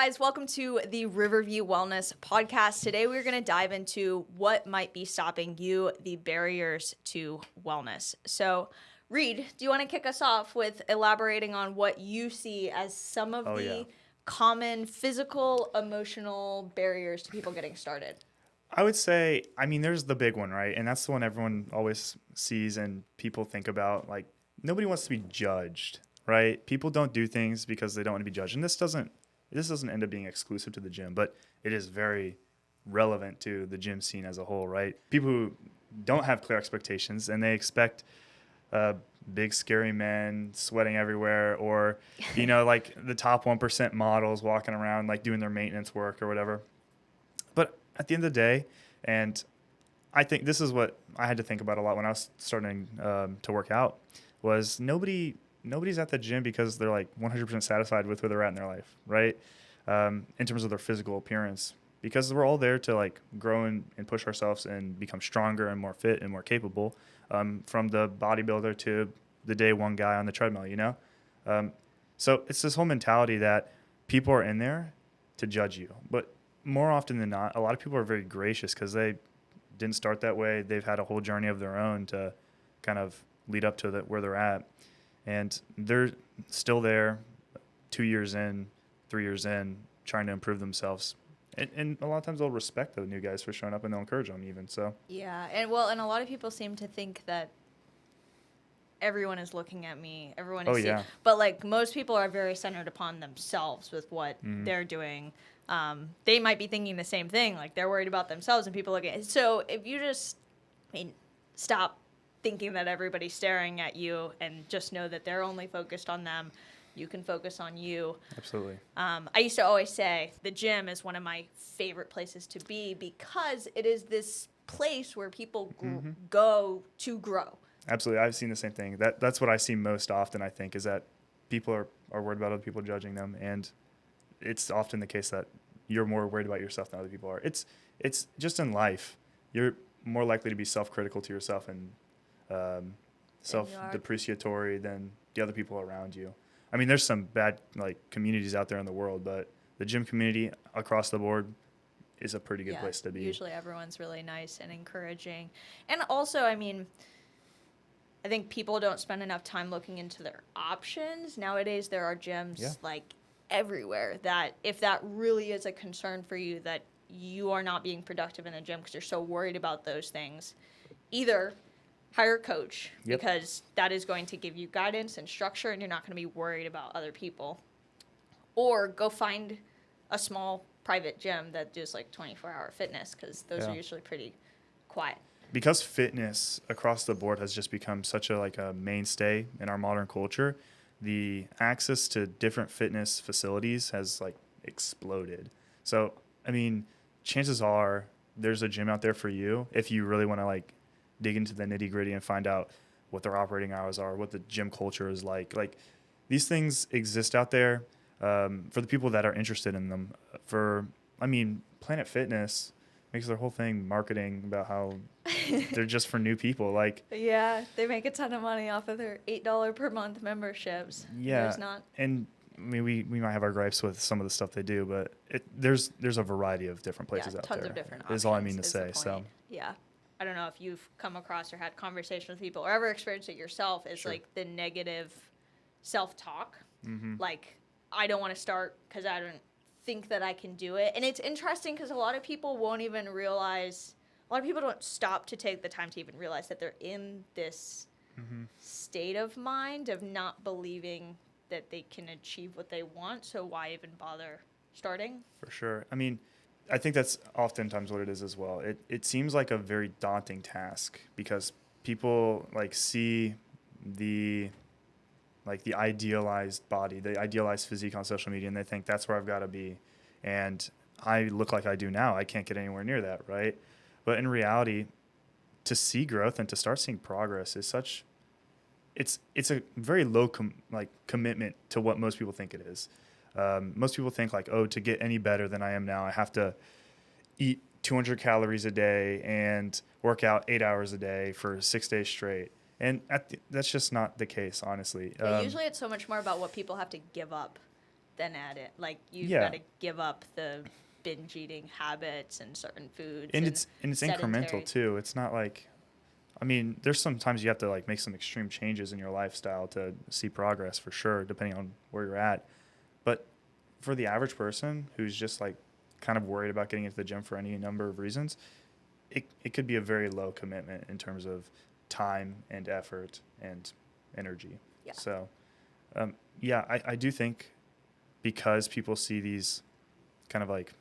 guys, welcome to the Riverview Wellness Podcast. Today we're going to dive into what might be stopping you, the barriers to wellness. So, Reed, do you want to kick us off with elaborating on what you see as some of the common physical, emotional barriers to people getting started? I would say, there's the big one, right? And that's the one everyone always sees and people think about. Like, nobody wants to be judged, right? People don't do things because they don't want to be judged. And this doesn't end up being exclusive to the gym, but it is very relevant to the gym scene as a whole, right? People who don't have clear expectations and they expect big, scary men sweating everywhere, or, like the top 1% models walking around, like doing their maintenance work or whatever. But at the end of the day, and I think this is what I had to think about a lot when I was starting to work out, was nobody's at the gym because they're like 100% satisfied with where they're at in their life, right? In terms of their physical appearance, because we're all there to like grow and push ourselves and become stronger and more fit and more capable, from the bodybuilder to the day one guy on the treadmill, So it's this whole mentality that people are in there to judge you. But more often than not, a lot of people are very gracious because they didn't start that way. They've had a whole journey of their own to kind of lead up to where they're at. And they're still there 2 years in, 3 years in, trying to improve themselves. And a lot of times they'll respect the new guys for showing up and they'll encourage them even. So Yeah, and a lot of people seem to think that everyone is looking at me, everyone is seeing, but like most people are very centered upon themselves with what they're doing. They might be thinking the same thing, like they're worried about themselves and people looking at. So if you just, stop thinking that everybody's staring at you and just know that they're only focused on them. You can focus on you. Absolutely. I used to always say the gym is one of my favorite places to be because it is this place where people go to grow. Absolutely. I've seen the same thing. That's what I see most often, I think, is that people are worried about other people judging them. And it's often the case that you're more worried about yourself than other people are. It's just in life. You're more likely to be self-critical to yourself and self-depreciatory than the other people around you. There's some bad communities out there in the world, but the gym community across the board is a pretty good place to be. Usually everyone's really nice and encouraging. And also, I think people don't spend enough time looking into their options. Nowadays, there are gyms everywhere that if that really is a concern for you, that you are not being productive in the gym because you're so worried about those things, either hire a coach because that is going to give you guidance and structure and you're not going to be worried about other people, or go find a small private gym that does 24-hour fitness because those are usually pretty quiet. Because fitness across the board has just become such a mainstay in our modern culture, the access to different fitness facilities has exploded. So, chances are there's a gym out there for you if you really want to dig into the nitty gritty and find out what their operating hours are, what the gym culture is like. These things exist out there for the people that are interested in them. Planet Fitness makes their whole thing marketing about how they're just for new people. Yeah, they make a ton of money off of their $8 per month memberships. Yeah, and we might have our gripes with some of the stuff they do, but there's a variety of different places out there. Tons of different options. Is all I mean to say. So yeah. I don't know if you've come across or had conversations with people or ever experienced it yourself, is the negative self-talk. I don't want to start because I don't think that I can do it. And it's interesting because a lot of people won't even realize, a lot of people don't stop to take the time to even realize that they're in this state of mind of not believing that they can achieve what they want. So why even bother starting? For sure. I think that's oftentimes what it is as well. It seems like a very daunting task because people see the idealized body, the idealized physique on social media, and they think that's where I've got to be. And I look like I do now. I can't get anywhere near that, right? But in reality, to see growth and to start seeing progress is it's a very low commitment to what most people think it is. Most people think to get any better than I am now, I have to eat 200 calories a day and work out 8 hours a day for 6 days straight. And that's just not the case, honestly. Usually it's so much more about what people have to give up then add it. Like you've Yeah. got to give up the binge eating habits and certain foods. And it's sedentary. incremental too. It's not like, I mean, there's sometimes you have to like make some extreme changes in your lifestyle to see progress for sure, depending on where you're at. But for the average person who's just like kind of worried about getting into the gym for any number of reasons, it could be a very low commitment in terms of time and effort and energy. Yeah. So, yeah, I do think because people see these kind of like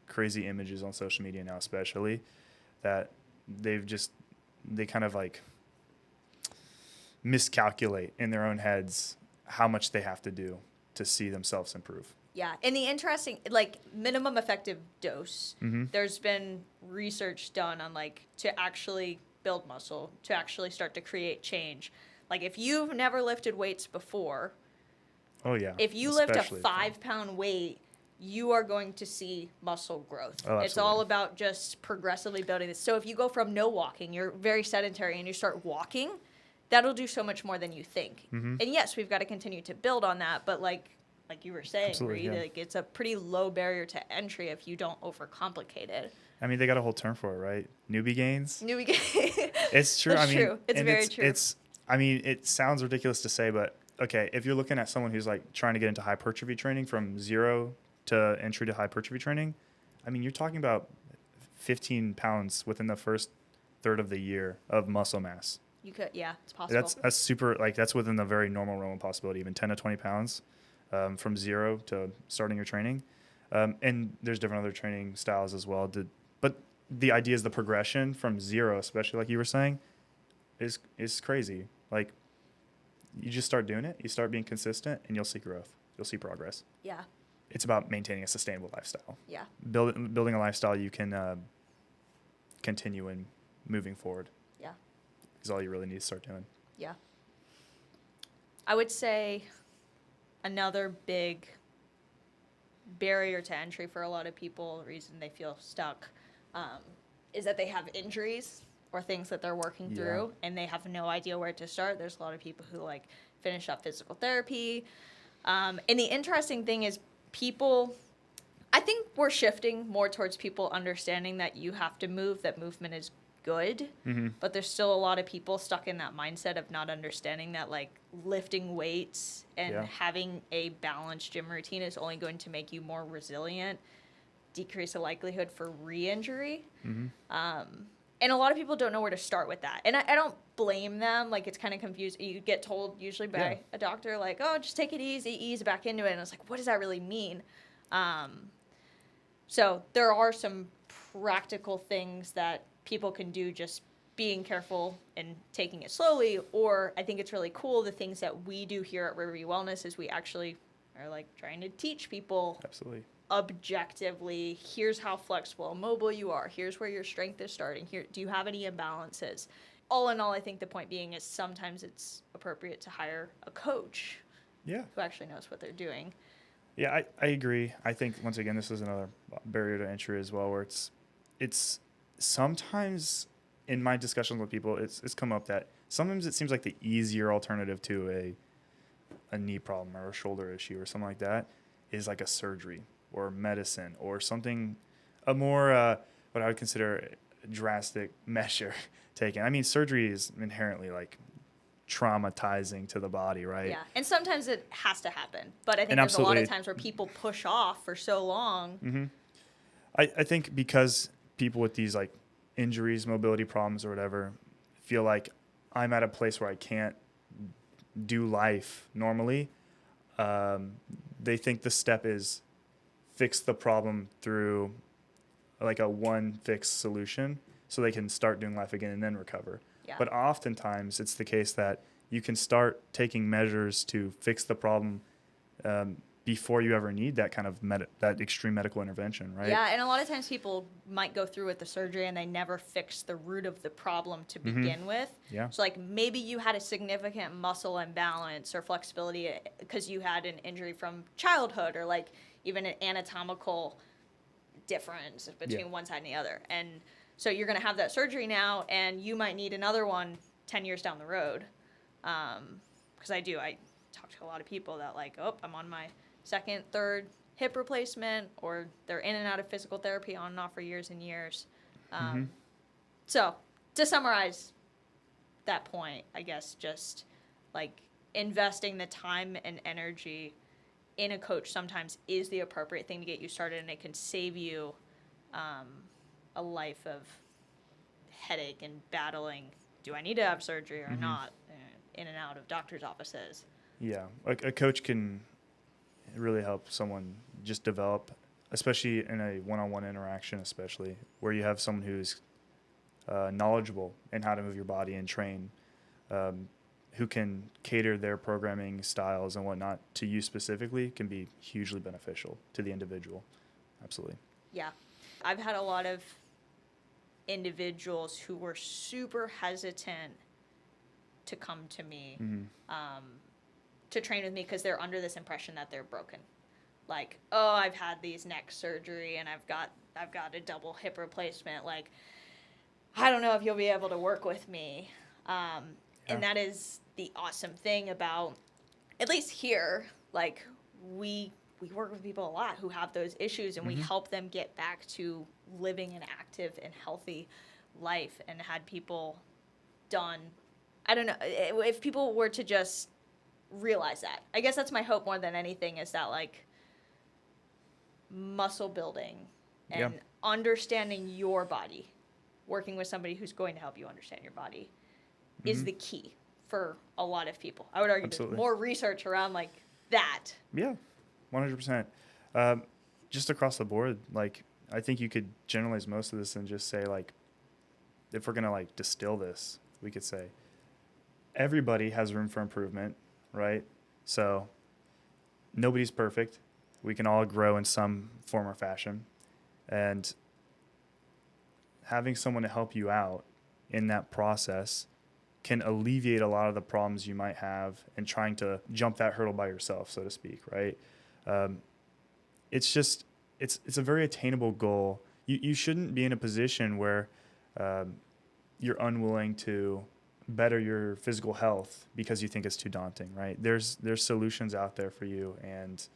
crazy images on social media now, especially, that they kind of like miscalculate in their own heads how much they have to do to see themselves improve. Yeah, and the interesting, like, minimum effective dose, Mm-hmm. there's been research done on, like, to actually build muscle, to actually start to create change. Like, if you've never lifted weights before, Oh yeah. if you lift a Especially 5-pound weight, you are going to see muscle growth. Oh, It's all absolutely. about just progressively building this. So if you go from no walking, you're very sedentary, and you start walking, that'll do so much more than you think. Mhm. And yes, we've got to continue to build on that, but like you were saying, Absolutely, Reed, yeah. like it's a pretty low barrier to entry if you don't overcomplicate it. I mean, they got a whole term for it, right? Newbie gains. New begin. It's true. That's I mean, true. It's and very true. It's. I mean, it sounds ridiculous to say, but okay, if you're looking at someone who's like trying to get into hypertrophy training from zero to entry to hypertrophy training, I mean, you're talking about 15 pounds within the first third of the year of muscle mass. You could, yeah, it's possible. That's super. Like that's within the very normal realm of possibility. Even 10 to 20 pounds from zero to starting your training, and there's different other training styles as well. But the idea is the progression from zero, especially like you were saying, is crazy. Like you just start doing it, you start being consistent, and you'll see growth. You'll see progress. Yeah, It's about maintaining a sustainable lifestyle. yeah, Building a lifestyle you can continue in moving forward. yeah, Is all you really need to start doing. yeah. I would say another big barrier to entry for a lot of people, the reason they feel stuck, is that they have injuries or things that they're working Yeah. through and they have no idea where to start. There's a lot of people who like finish up physical therapy. And the interesting thing is I think we're shifting more towards people understanding that you have to move, that movement is good. Mm-hmm. But there's still a lot of people stuck in that mindset of not understanding that like lifting weights and Yeah. having a balanced gym routine is only going to make you more resilient, decrease the likelihood for re-injury. Mm-hmm. And a lot of people don't know where to start with that. And I don't blame them. Like, it's kind of confused. You get told usually by Yeah. a doctor, like, oh, just take it easy, ease back into it. And it's like, what does that really mean? So there are some practical things that people can do, just being careful and taking it slowly. Or I think it's really cool, the things that we do here at Riverview Wellness is we actually are like trying to teach people Absolutely. objectively, here's how flexible and mobile you are, here's where your strength is starting, here, do you have any imbalances? All in all, I think the point being is sometimes it's appropriate to hire a coach Yeah. who actually knows what they're doing. Yeah, I agree. I think once again this is another barrier to entry as well, where it's sometimes in my discussions with people, it's come up that sometimes it seems like the easier alternative to a knee problem or a shoulder issue or something like that is like a surgery or medicine or something, a more what I would consider a drastic measure taken. I mean, surgery is inherently like traumatizing to the body, right? Yeah, and sometimes it has to happen, but I think And there's a lot of absolutely- times where people push off for so long. Mm-hmm. I think because people with these like injuries, mobility problems or whatever feel like I'm at a place where I can't do life normally, they think the step is fix the problem through like a one fix solution so they can start doing life again and then recover. Yeah. But oftentimes it's the case that you can start taking measures to fix the problem before you ever need that kind of that extreme medical intervention, right? Yeah, and a lot of times people might go through with the surgery and they never fix the root of the problem to begin with. Yeah. So like maybe you had a significant muscle imbalance or flexibility because you had an injury from childhood or like even an anatomical difference between one side and the other. And so you're going to have that surgery now and you might need another one 10 years down the road. Because I talk to a lot of people that like, oh, I'm on my second, third hip replacement, or they're in and out of physical therapy on and off for years and years. So to summarize that point, I guess just like investing the time and energy in a coach sometimes is the appropriate thing to get you started, and it can save you a life of headache and battling, do I need to have surgery or not, in and out of doctor's offices. Yeah, a coach can really help someone just develop, especially in a one-on-one interaction, especially where you have someone who's knowledgeable in how to move your body and train, who can cater their programming styles and whatnot to you specifically, can be hugely beneficial to the individual. Absolutely. Yeah. I've had a lot of individuals who were super hesitant to come to me to train with me because they're under this impression that they're broken. Like, oh, I've had these neck surgery and I've got a double hip replacement. Like, I don't know if you'll be able to work with me. And that is the awesome thing about, at least here, like, we work with people a lot who have those issues, and we help them get back to living an active and healthy life, and had people done, I don't know, if people were to just realize that. I guess that's my hope more than anything, is that, like, muscle building and understanding your body, working with somebody who's going to help you understand your body, is the key for a lot of people. I would argue there's more research around like that. Yeah, 100%. Just across the board, like, I think you could generalize most of this and just say, like, if we're going to like distill this, we could say everybody has room for improvement, right? So nobody's perfect. We can all grow in some form or fashion. And having someone to help you out in that process can alleviate a lot of the problems you might have in trying to jump that hurdle by yourself, so to speak, right? It's just, it's a very attainable goal. You shouldn't be in a position where you're unwilling to better your physical health because you think it's too daunting, right? There's solutions out there for you, and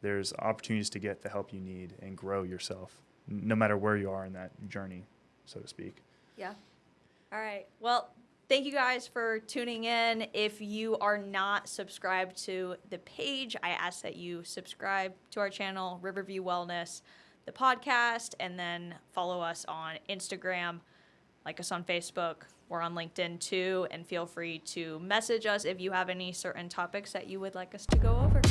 there's opportunities to get the help you need and grow yourself, no matter where you are in that journey, so to speak. Yeah. All right. Well, thank you guys for tuning in. If you are not subscribed to the page, I ask that you subscribe to our channel, Riverview Wellness, the podcast, and then follow us on Instagram, like us on Facebook. We're on LinkedIn too, and feel free to message us if you have any certain topics that you would like us to go over.